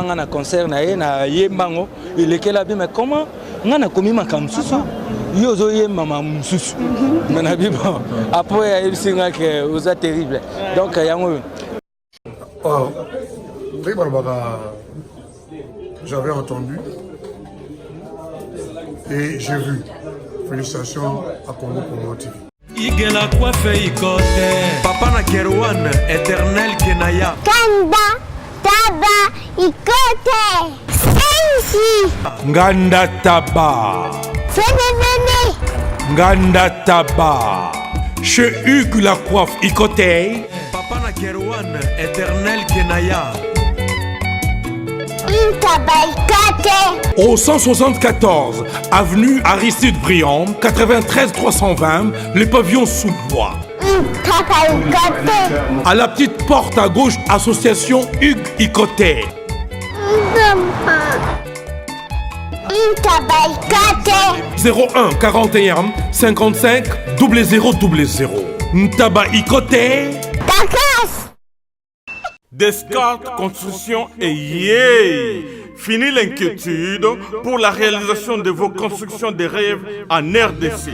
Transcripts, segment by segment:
Un concert na yembango il est là mais comment ngana komi makamsusu yozo yemama mususu na bibo après il singa que vous êtes terrible donc yango j'avais entendu et j'ai vu. Félicitations à Congo Promo TV. Igela coiffe ikote Papa na Kerouan éternel Kenaya Kanda Taba ikote Sensi Nganda Taba Fenenene Nganda Taba Chez Hugues la coiffe ikote Papa na Kerouan éternel Kenaya Au 174 avenue Aristide Briand, 93 320, le pavillon sous bois. À la petite porte à gauche, association Hugues Ikoté. 01 41 55 0000. Ntaba Ikoté. Descartes Construction et yeah! Fini l'inquiétude pour la réalisation de vos constructions de rêves en RDC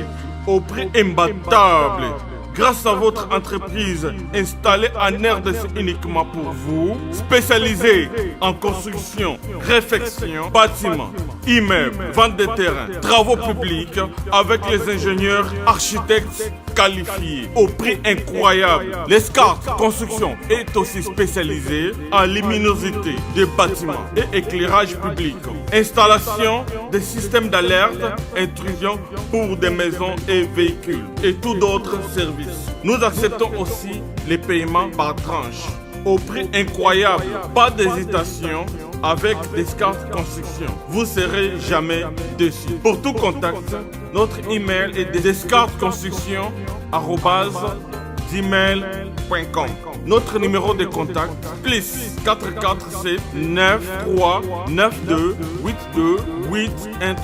au prix imbattable. Grâce à votre entreprise installée en RDC uniquement pour vous, spécialisée en construction, réfection, bâtiments, immeubles, vente de terrains, travaux publics avec les ingénieurs architectes qualifiés au prix incroyable. L'escarpe construction est aussi spécialisée en luminosité des bâtiments et éclairage public. Installation des systèmes d'alerte, intrusion pour des maisons et véhicules et tous d'autres services. Nous acceptons aussi les paiements par tranche au prix incroyable. Pas d'hésitation avec Descartes Construction. Vous ne serez jamais déçus. Pour tout contact, notre email est descartesconstruction@gmail.com. Notre numéro de contact plus 447 93 92 82 813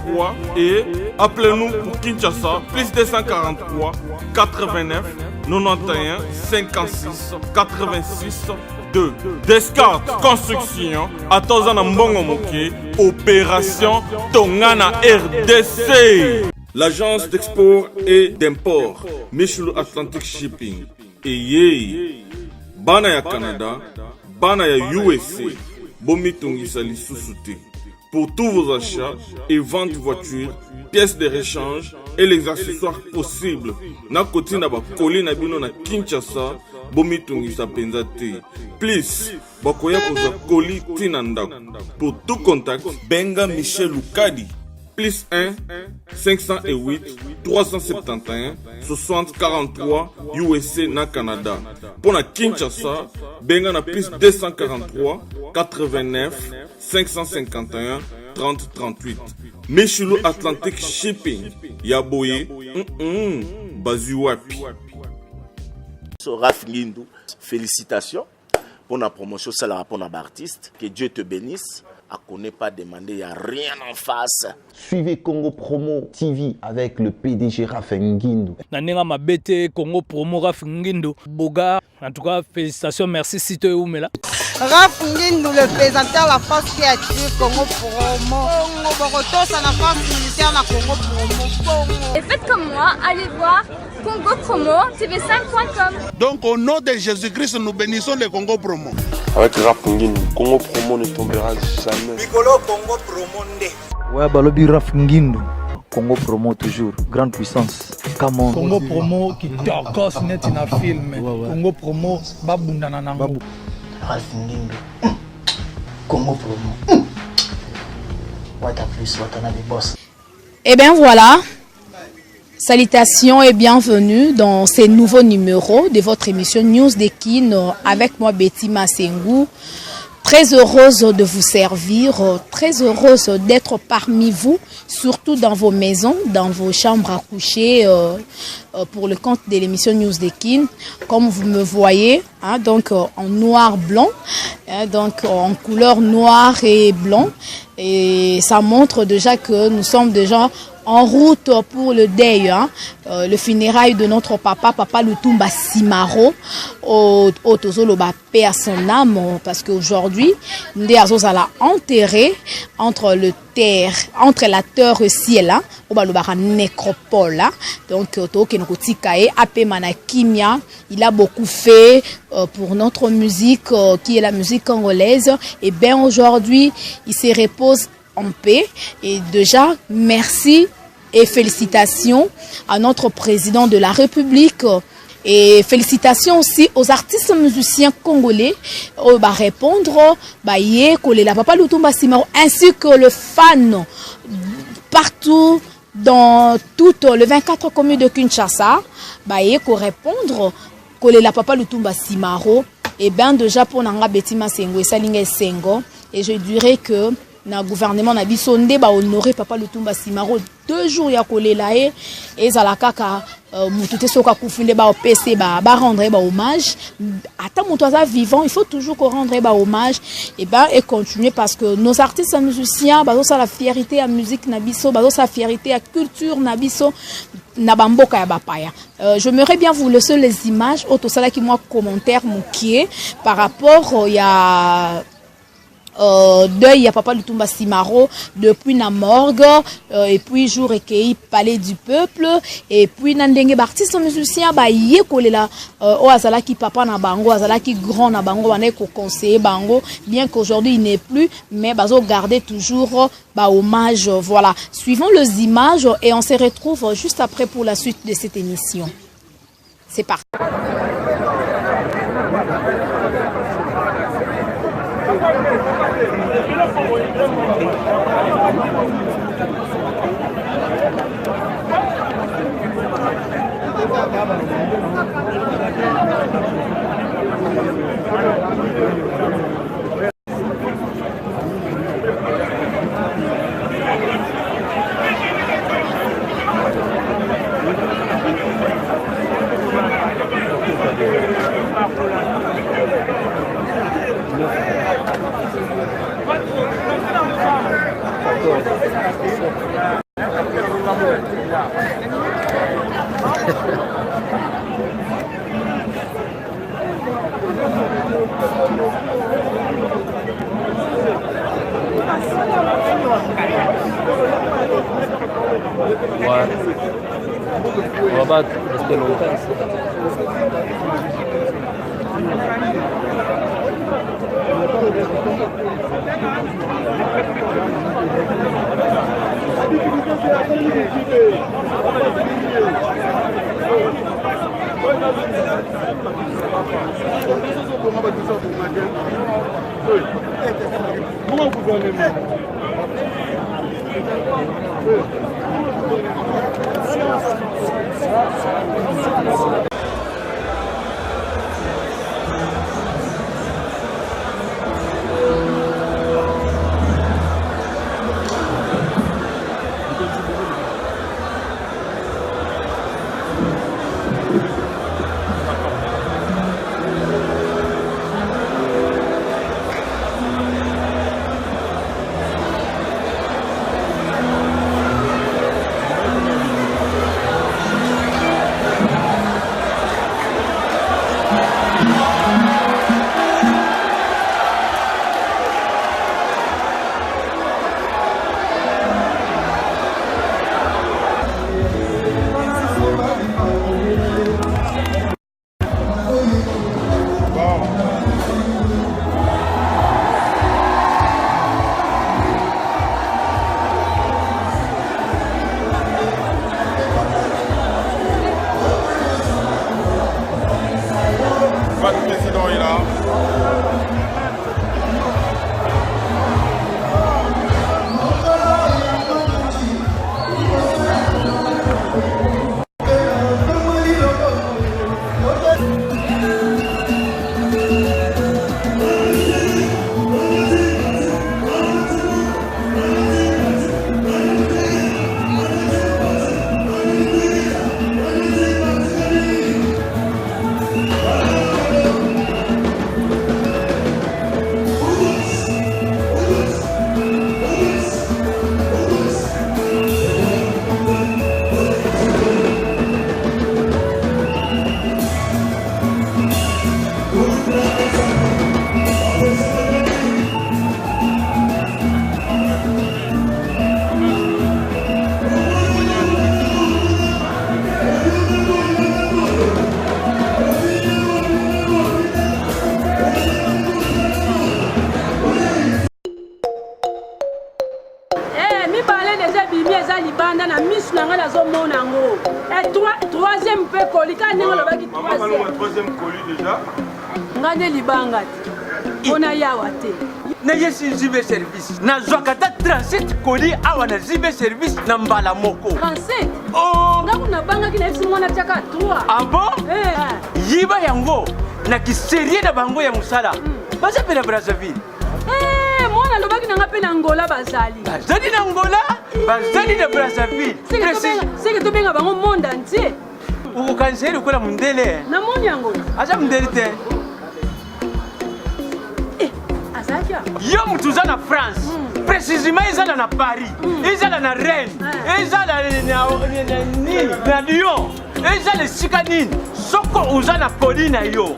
et appelez-nous pour Kinshasa plus 243 89 91 56 86 2. Descartes Construction à Tozana Mbongo Moké, opération Tongana RDC. L'agence d'export et d'import Michel Atlantic Shipping et Yei Bana ya Canada, Bana ya USA, Bomitungisa Lissusute. Pour tous vos achats et ventes de voitures, pièces de rechange et les accessoires possibles. Na koti na ba koli na bino na Kinshasa, Bomitungisa Penzate. Please, bakoya koza koli tinandako. Pour tout contact, Benga Michel Lukadi. Plus 1 508 371 60 43 USA na Canada. Pour la Kinshasa, benga na plus 243 89 551 30 38. Michelo Atlantic Shipping. Yaboye. Bazuwapi. Raf Ngindou, félicitations pour la promotion, c'est la rapport d'artiste. Que Dieu te bénisse. À qu'on n'ait pas demandé, il n'y a rien en face. Suivez Congo Promo TV avec le PDG Raf Ngindou. Nanenga Mabete, Congo Promo Raf Ngindou. Boga, en tout cas, félicitations, merci Sito Oumela. Raf Ngindou, le présentateur de la force créative Congo Promo. Boroto, ça la force militaire de Congo Promo. Et faites comme moi, allez voir Congo Promo, tv5.com. Donc au nom de Jésus-Christ, nous bénissons le Congo Promo. Avec Raf Ngindou, Congo Promo ne tombera jamais. Piccolo Congo Promo nde. Ouais, Balobi Raf Ngindou. Congo Promo toujours, grande puissance. Come on. Congo Promo qui torcos net in a film. Congo Promo, babundana nango. Raf Ngindou. Congo Promo. What a plus, what a boss. Eh bien voilà. Salutations et bienvenue dans ces nouveaux numéros de votre émission News de Kin avec moi Betty Massengou. Très heureuse de vous servir, très heureuse d'être parmi vous, surtout dans vos maisons, dans vos chambres à coucher pour le compte de l'émission News de Kin. Comme vous me voyez, hein, donc en noir-blanc, hein, donc en couleur noire et blanc. Et ça montre déjà que nous sommes déjà en route pour le deuil, le funérail de notre papa Lutumba Simaro, au Tozoloba, paix à son âme, parce qu'aujourd'hui, Ndé Azozala enterré entre la terre et le ciel, au Balobara nécropole. Donc, il a beaucoup fait pour notre musique, qui est la musique congolaise. Et bien aujourd'hui, il se repose en paix. Et déjà, merci et félicitations à notre président de la République. Et félicitations aussi aux artistes musiciens congolais qui va répondre, la Papa Lutumba Simaro, ainsi que le fan partout dans toutes les 24 communes de Kinshasa, pour répondre la Papa Lutumba Simaro. Et bien déjà pour Nanga Betima Sengo et Salinga Sengo, et je dirais que le gouvernement n'a bisondé honorer Papa Lutumba Simaro 2 jours ya kolela et zalakaka mutute soka kufinde PC rendre hommage. Attends mon toisa vivant, il faut toujours rendre hommage et continuer parce que nos artistes musiciens ça la fierté à musique nabiso la fierté à culture nabiso nabamboka ya bapaya. J'aimerais bien vous laisser les images auto sala qui moi commentaire moukié par rapport ya deuil à Papa Lutumba Simaro depuis na morgue et puis jour recueilli palais du peuple et puis nandenge artiste musicien ye kolela o azala ki papa na bango azala ki grand na bango bané ko conseiller bango bien qu'aujourd'hui il n'est plus mais bazo garder toujours hommage. Voilà, suivons les images et on se retrouve juste après pour la suite de cette émission. C'est parti. Ouais. On va rester longtemps. misu na nga nazomona yango. Et troisième pe koli ka ndenge lobaki troisième colis déjà. Nga nde libanga te. Mpona yawa te. Na yesi zibe service. Na zwakata 37 colis awa na zibe service na mbala moko. 37? Oh! Nga kuna bangaki na yesi mwana tiaka 3. Ah bon? Yiba yango na kiserie na bango ya musala. Baza pe na Brazzaville. Mwana lobaki na nga pe na Angola bazali. Bazali na Angola? Bazali na Brazzaville. Seke tobenga bango monde entier. Ukanseri ukola mundele. Na moni yango. Acha mundele te. Azakia. Yo mutuza na France. Précisément ezala na Paris. Ezala na Rennes. Ezala na Lyon. Ezala sika nini. Soko uza na poli na yo.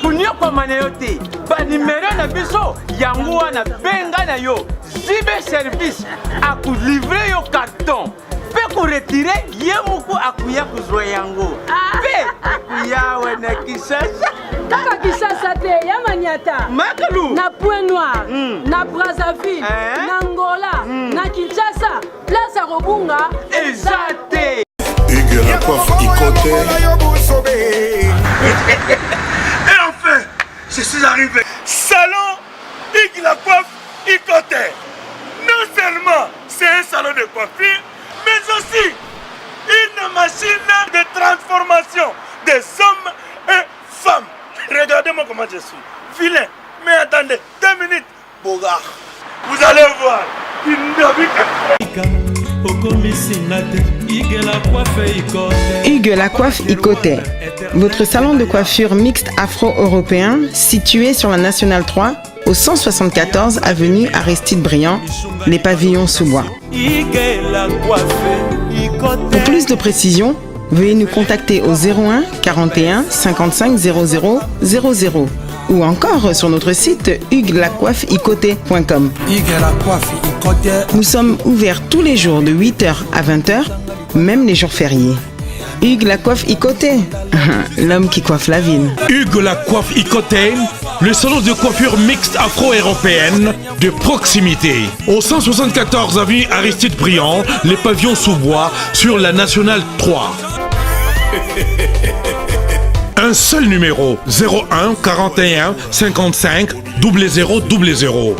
Kunyoko mana yo te. Ba numéro na biso yango wana benga na yo. Zibe service akulivrer yo carton. Pe ko retirer yemuku akuya kuzwa yango. Pe akuya wana Kinshasa. Kaka Kinshasa te ya Maniata. Makalu. Na Point Noir, na Brazzaville, na Angola, na Kinshasa, place à Robunga ezate. Hugues la coiffe Ikote. Et enfin, je suis arrivé. Salon Hugues la coiffe Ikote. Non seulement c'est un salon de coiffure, mais aussi une machine de transformation des hommes et femmes. Regardez-moi comment je suis. Vilain. Mais attendez, 2 minutes. Bogart. Vous allez voir. Hugues la coiffe Ikote. Votre salon de coiffure mixte afro-européen situé sur la Nationale 3 au 174 avenue Aristide Briand, les pavillons sous bois. Pour plus de précisions, veuillez nous contacter au 01 41 55 00 00 ou encore sur notre site huguelacoiffeikote.com. Nous sommes ouverts tous les jours de 8h à 20h, même les jours fériés. Hugues la coiffe Ikote, l'homme qui coiffe la ville. Hugues la coiffe Ikote, le salon de coiffure mixte afro-européenne de proximité. Au 174 avenue Aristide Briand, les pavillons sous bois sur la Nationale 3. Un seul numéro, 01 41 55 00 00.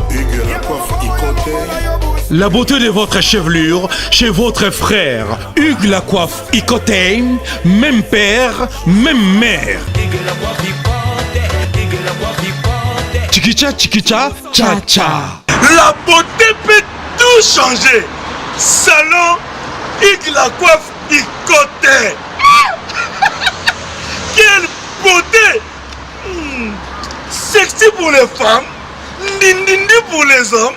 La beauté de votre chevelure chez votre frère. Hugues la coiffe Ikote, même père, même mère. Chikicha, chikicha, cha cha. La beauté peut tout changer. Salon Hugues la coiffe Ikote. Quelle beauté! Sexy pour les femmes, dindindi pour les hommes.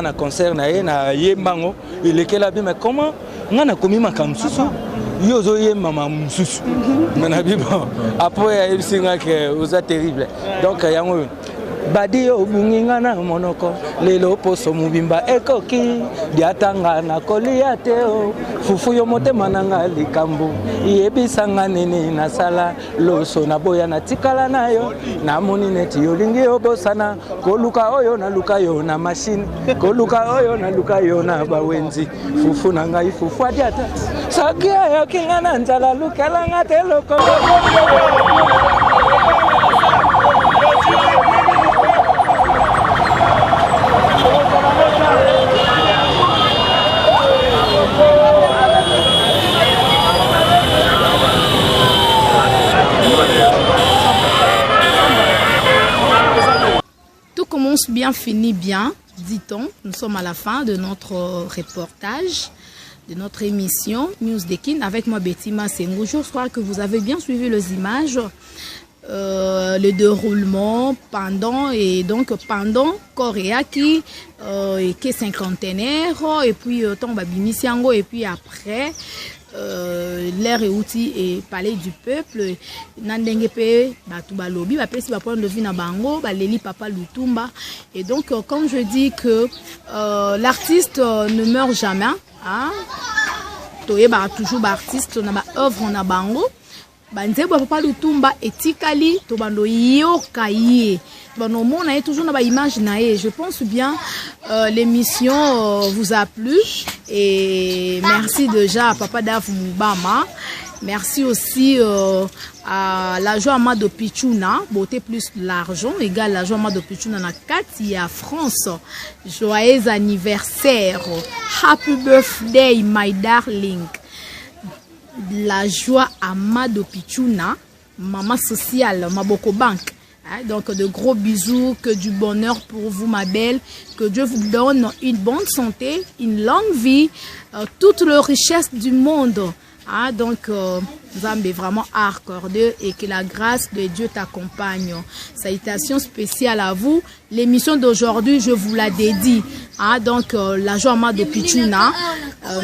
Na concert na ye na yembango ilekela bi mais comment ngana komi makamsusu yozo yemba mamsusu na bibo après ya ibisinga ke oza terrible donc yango badi yo bunginga na monoko lelo poso mubimba ekoki diatanga na kolia teo fufu yo motema nanga likambo yebisanga nini na sala loso na boya na tikala nayo na moni neti yolingi obosana koluka oyo na luka yo na machine koluka oyo na luka yo na bawenzi fufu na ngai fufu adiata sakia yo kinga na nzala lukala ngate loko. Tout commence bien, finit bien, dit-on. Nous sommes à la fin de notre reportage, de notre émission News Dekin avec moi Betty Masengo. Je crois que vous avez bien suivi les images, le déroulement pendant Corée qui est cinquantenaire et puis Tomba Bimisiango et puis après l'air et outils et palais du peuple Nandengepe Batuba Lobi Bapesi Bapon de Vina Bango Baleli Papa Lutumba. Et donc comme je dis que l'artiste ne meurt jamais, hein? Toyeba toujours artiste na ba œuvre na bango banzebo Papa Lutumba etikali to bando yokaye bano mona est toujours na ba image nae. Je pense bien l'émission vous a plu et merci déjà à Papa Daf Mubama. Merci aussi à l'agent Amado Pichuna, beauté plus l'argent égale l'agent Amado Pichuna na Katia France. Joyeux anniversaire, happy birthday my darling. La joie Amado Pichuna, maman sociale, Maboko Bank. Donc de gros bisous, que du bonheur pour vous ma belle, que Dieu vous donne une bonne santé, une longue vie, toute la richesse du monde. Ah, donc, Zambe vraiment accordé et que la grâce de Dieu t'accompagne. Salutations spéciales à vous. L'émission d'aujourd'hui, je vous la dédie. Ah, donc, la joie de Pichuna.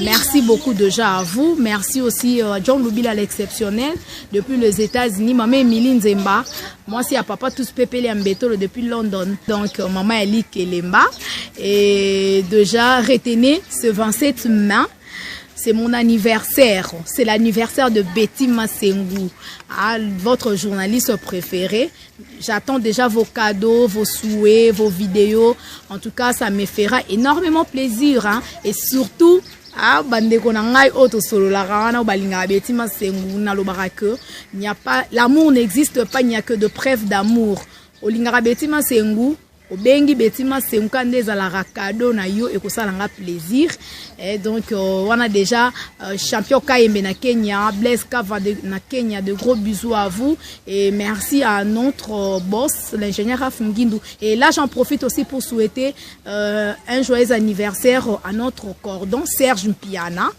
Merci beaucoup déjà à vous. Merci aussi à John Lubila l'exceptionnel depuis les États-Unis. Maman Emilie Nzemba. Moi, c'est à papa tous Pépé Mbeto depuis London. Donc, maman Eli Kelemba. Et déjà, retenez ce 27 mai. C'est mon anniversaire. C'est l'anniversaire de Betty Masengu, votre journaliste préféré. J'attends déjà vos cadeaux, vos souhaits, vos vidéos. En tout cas, ça me fera énormément plaisir. Et surtout, l'amour n'existe pas, il n'y a que de preuves d'amour. Obengi betima senkande za la rakado na yo et ça langa plaisir. Et donc on a déjà champion Kayembe na Kenya, Blaise Kava na Kenya, de gros bisous à vous et merci à notre boss l'ingénieur Rafungindu. Et là j'en profite aussi pour souhaiter un joyeux anniversaire à notre cordon Serge Mpiana,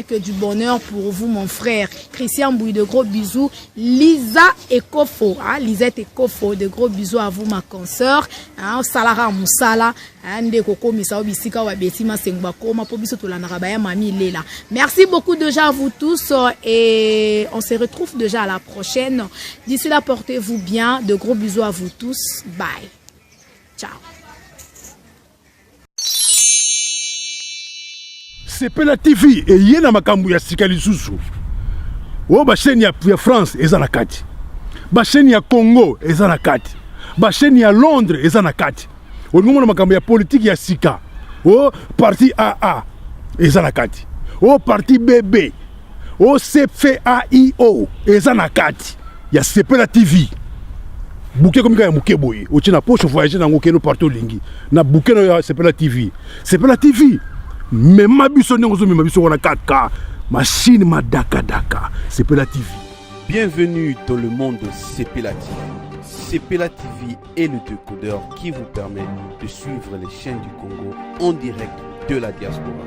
que du bonheur pour vous mon frère Christian Bouy, de gros bisous. Lisa Ekofo, Lisette Ekofo, de gros bisous à vous ma consoeur. Salara Moussala, merci beaucoup déjà à vous tous et on se retrouve déjà à la prochaine. D'ici là, portez-vous bien. De gros bisous à vous tous. Bye. Ciao. Sepela TV et yena makambu ya sikali susu. O ba chaîne ya France ezana kati. Ba chaîne ya Congo ezana kati. Ba chaîne ya Londres ezana kati. O ngomona makambo ya politique ya sika. O parti AA ezana kati. O parti BB. O CFAIO ezana kati. Ya Sepela TV. Bouquet comme ya muke boy. O tina poche voyager na ngokeno partout lingi. Na bouquet ya Sepela TV. Sepela TV. Mais ma biso n'engozo mais ma biso wana 4K. Machine ma daka. Sepela TV. Bienvenue dans le monde de Sepela TV. Sepela TV est le décodeur qui vous permet de suivre les chaînes du Congo en direct de la diaspora.